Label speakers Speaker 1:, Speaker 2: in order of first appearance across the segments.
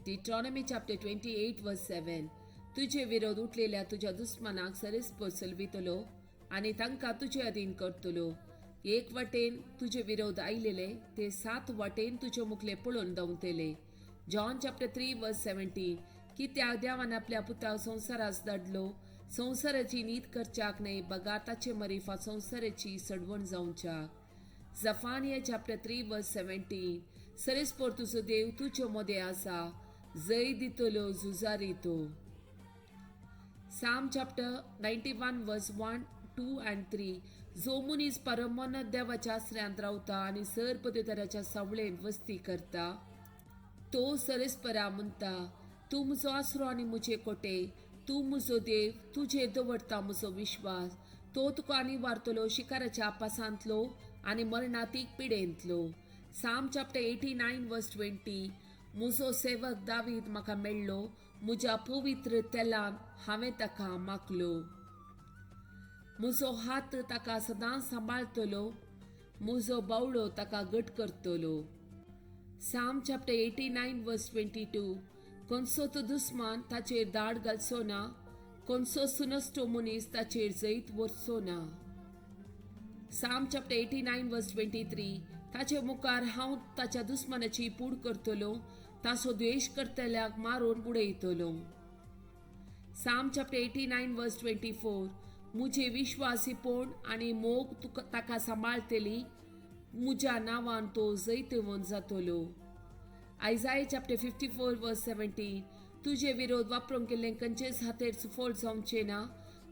Speaker 1: Deuteronomy chapter 28 verse 7. तुझे विरोध उठलेल्या तुझ्या दुश्मनाक सरीसपर चलवितलो आणि तांकां तुजे अधीन करतलो. एक वाटेन तुझे विरोध आयलेले ते 7 वाटेन तुझे मुखले पळोवन धांवतले. जॉन चॅप्टर 3 वर्स 17. कित्याक देवान आपल्या पुताक संवसारास धाडलो, संवसाराची नीत करच्याक न्हय, बगा ताचे मरिफा संवसाराची सडवण जावच्याक. Zephaniah chapter 3 verse 17. सरीसपर तुजो देव तुज्यो मोदे आसा, जय दितलो झुजारितो. Psalm chapter 91 verse 1, 2 and 3. जो मनीस परमोन्नत देवाच्या आश्रयांत रावता आणि सर पदुतराच्या सावळेंत वस्ती करता, तो सरीसपरा म्हणता, तू म्हजो आसरो आनी म्हजे कोटे, तू म्हजो देव, तुजे दवरता म्हजो विश्वास. तो तुका आनी वारतलो शिकाराच्या पासांतलो आनी मरणातीक पिडेंतलो. Psalm chapter 89 verse 20. म्हजो सेवक दावीद म्हाका मेळ्ळो, म्हज्या पवित्र तेलान हांवें ताका मागलो. म्हजो हात ताका सदांच सांबाळतलो, म्हजो बावळो ताका घट करतलो. Psalm chapter 89 verse 22. कोणसो तो दुस्मान ताचेर दाड घालचो ना, कोणसो सुनश्टो मनीस ताचेर जैत वरचो ना. Psalm chapter 89 verse 23. ताचे मुखार हांव ताच्या दुस्मानाची पूड करतलो, ताचो द्वेष करतल्याक मारून उडयतलो. Psalm chapter 89 verse 24. मुझे विश्वासीपण आनी मोग ताका सांबाळतली, म्हज्या नांवान तो जैतवंत जातलो. Isaiah chapter 54 verse 17. तुझे विरोध वापरून केल्ले खंयचेच हातेर सुफोल जावचे ना,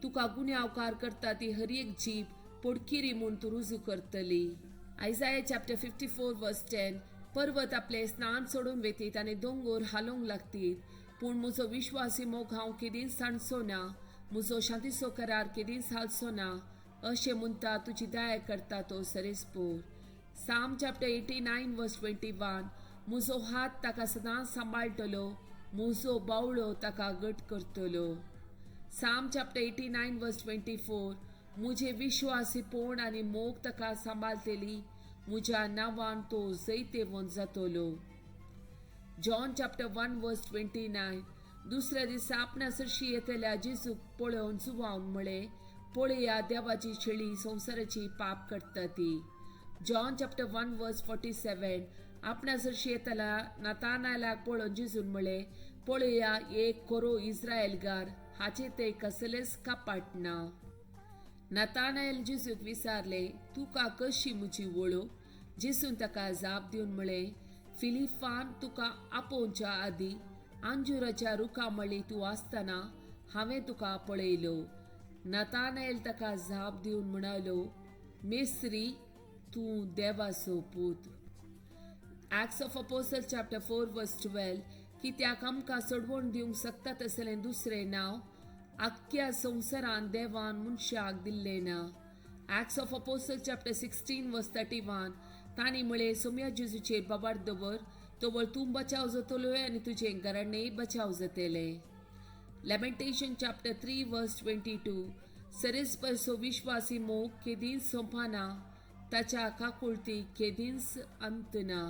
Speaker 1: तुका गुन्यांवकार करता ती हर एक जीब पोडकिरी म्हूण तूं रुजू करतली. Isaiah chapter 54 verse 10. पर्वत आपले स्नान सोडून वेतीत आनी दोंगर हालोंक लागतीत, पूण म्हजो विश्वासी मोग हांव केदींच सांडचो ना, म्हजो शांतीचो करार केदींच हालचो ना, अशें म्हणटा तुजी दया करता तो सरीसपर. Psalm chapter 89 verse 21. म्हजो हात ताका सदांच सांबाळटलो, म्हजो बावळो ताका घट करतलो. Psalm chapter 89 verse 24. मुझे विश्वासीपण आनी मोग ताका सांबाळतली, म्हज्या नांवान तो जैतवंत जातलो. John chapter 1 verse 29. दुसऱ्या दिसा आपणा सरशी येतल्या जेजूक पळोवन जुवावन म्हळे, पळया देवाची शेळी संवसाराची पाप करता ती. John chapter 1 verse 47. आपणा सरशी येतल्या नातानायलाक पळोवन जेजून म्हळे, पळया एक खरो इस्रायेलगार, हाचे ते कसलेच कापाट ना. नातानायल जेजूक विचारले, तुका कशी म्हजी वळो? जेजून ताका जाप दिवन म्हळे, फिलिपान तुका आपोवच्या आदी अंजुराच्या रुखा मळी तूं आसतना हांवें तुका पळयलो. नातानायल ताका जाप दिवन म्हणालो, मेस्त्री, तूं देवाचो पूत. Acts of Apostles chapter 4 verse 12. कित्याक आमकां सोडवण दिवंक शकता तसलें दुसरें नांव आख्ख्या संवसारान देवान मनशाक दिल्लें ना. Acts of Apostles chapter 16 verse 31. तांणी म्हळे, सोम्या जेजूचेर बाबार दवर, तोवर तूं बचाव जातलो आनी तुजें घराणेय बचाव जातले. Lamentation chapter 3 verse 22. सरीसपरचो विश्वासी मोग केदींच सोंपना, ताच्या काकुळतीक केदींच अंत ना.